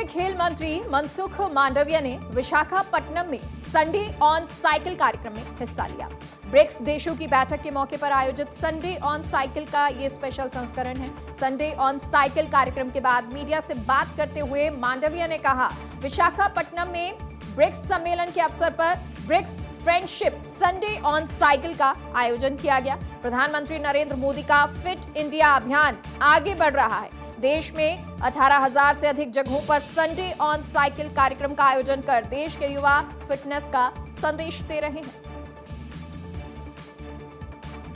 केंद्रीय खेल मंत्री मनसुख मांडविया ने विशाखापट्टनम में संडे ऑन साइकिल कार्यक्रम में हिस्सा लिया। ब्रिक्स देशों की बैठक के मौके पर आयोजित संडे ऑन साइकिल का ये स्पेशल संस्करण है। संडे ऑन साइकिल कार्यक्रम के बाद मीडिया से बात करते हुए मांडविया ने कहा, विशाखापट्टनम में ब्रिक्स सम्मेलन के अवसर पर BRICS friendship Sunday on cycle का आयोजन किया गया। प्रधानमंत्री नरेंद्र मोदी का फिट इंडिया अभियान आगे बढ़ रहा है। देश में 18,000 से अधिक जगहों पर संडे ऑन साइकिल कार्यक्रम का आयोजन कर देश के युवा फिटनेस का संदेश दे रहे हैं।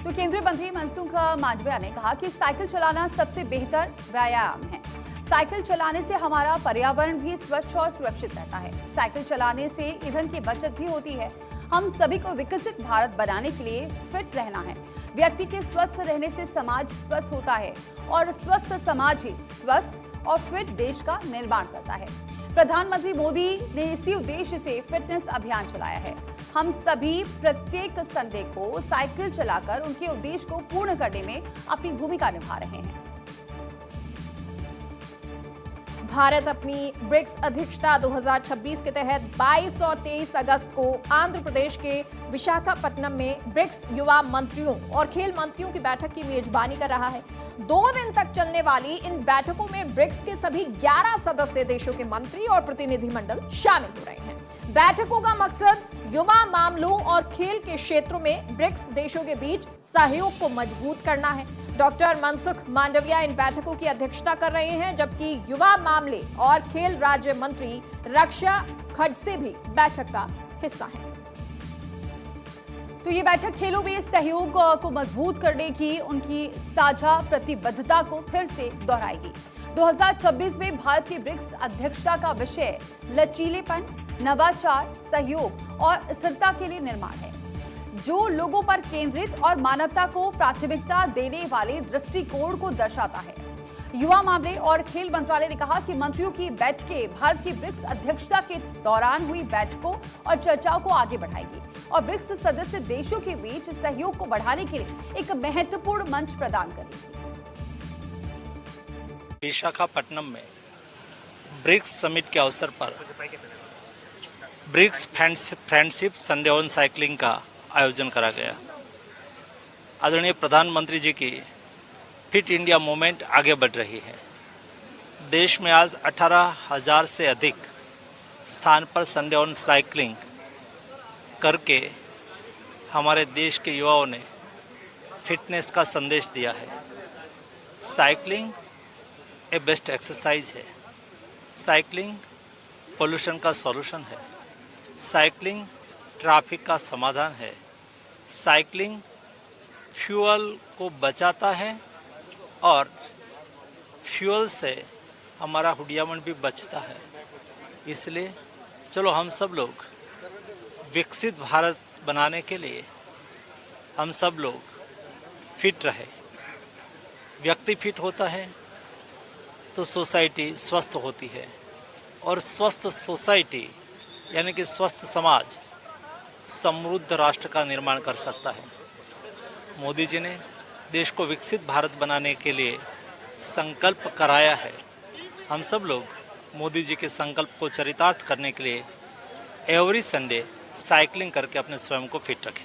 तो केंद्रीय मंत्री मनसुख मांडविया ने कहा कि साइकिल चलाना सबसे बेहतर व्यायाम है। साइकिल चलाने से हमारा पर्यावरण भी स्वच्छ और सुरक्षित रहता है। साइकिल चलाने से ईंधन की बचत भी होती है। हम सभी को विकसित भारत बनाने के लिए फिट रहना है। व्यक्ति के स्वस्थ रहने से समाज स्वस्थ होता है और स्वस्थ समाज ही स्वस्थ और फिट देश का निर्माण करता है। प्रधानमंत्री मोदी ने इसी उद्देश्य से फिटनेस अभियान चलाया है। हम सभी प्रत्येक संडे को साइकिल चलाकर उनके उद्देश्य को पूर्ण करने में अपनी भूमिका निभा रहे हैं। भारत अपनी ब्रिक्स अध्यक्षता 2026 के तहत 22 और 23 अगस्त को आंध्र प्रदेश के विशाखापट्टनम में ब्रिक्स युवा मंत्रियों और खेल मंत्रियों की बैठक की मेजबानी कर रहा है। 2 दिन तक चलने वाली इन बैठकों में ब्रिक्स के सभी 11 सदस्य देशों के मंत्री और प्रतिनिधिमंडल शामिल हो रहे हैं। बैठकों का मकसद युवा मामलों और खेल के क्षेत्रों में ब्रिक्स देशों के बीच सहयोग को मजबूत करना है। डॉक्टर मनसुख मांडविया इन बैठकों की अध्यक्षता कर रहे हैं, जबकि युवा मामले और खेल राज्य मंत्री रक्षा खडसे भी बैठक का हिस्सा हैं। तो ये बैठक खेलों में सहयोग को मजबूत करने की उनकी साझा प्रतिबद्धता को फिर से दोहराएगी। 2026 में भारत की ब्रिक्स अध्यक्षता का विषय लचीलेपन, नवाचार, सहयोग और स्थिरता के लिए निर्माण है, जो लोगों पर केंद्रित और मानवता को प्राथमिकता देने वाले दृष्टिकोण को दर्शाता है। युवा मामले और खेल मंत्रालय ने कहा कि मंत्रियों की बैठकें भारत की ब्रिक्स अध्यक्षता के दौरान हुई बैठकों और चर्चाओं को आगे बढ़ाएगी और ब्रिक्स सदस्य देशों के बीच सहयोग को बढ़ाने के लिए एक महत्वपूर्ण मंच प्रदान करेगी। विशाखापट्टनम में ब्रिक्स समिट के अवसर पर BRICS friendship Sunday on cycling का आयोजन करा गया। आदरणीय प्रधानमंत्री जी की फिट इंडिया मूवमेंट आगे बढ़ रही है। देश में आज 18,000 से अधिक स्थान पर संडे ऑन साइकिलिंग करके हमारे देश के युवाओं ने फिटनेस का संदेश दिया है। साइकिलिंग ए बेस्ट एक्सरसाइज है। साइकिलिंग पोल्यूशन का सॉल्यूशन है। साइकिलिंग ट्रैफिक का समाधान है। साइकिलिंग फ्यूल को बचाता है और फ्यूल से हमारा हुडियामन भी बचता है। इसलिए चलो हम सब लोग विकसित भारत बनाने के लिए हम सब लोग फिट रहे। व्यक्ति फिट होता है तो सोसाइटी स्वस्थ होती है और स्वस्थ सोसाइटी यानी कि स्वस्थ समाज समृद्ध राष्ट्र का निर्माण कर सकता है। मोदी जी ने देश को विकसित भारत बनाने के लिए संकल्प कराया है। हम सब लोग मोदी जी के संकल्प को चरितार्थ करने के लिए एवरी संडे साइकिलिंग करके अपने स्वयं को फिट रखें।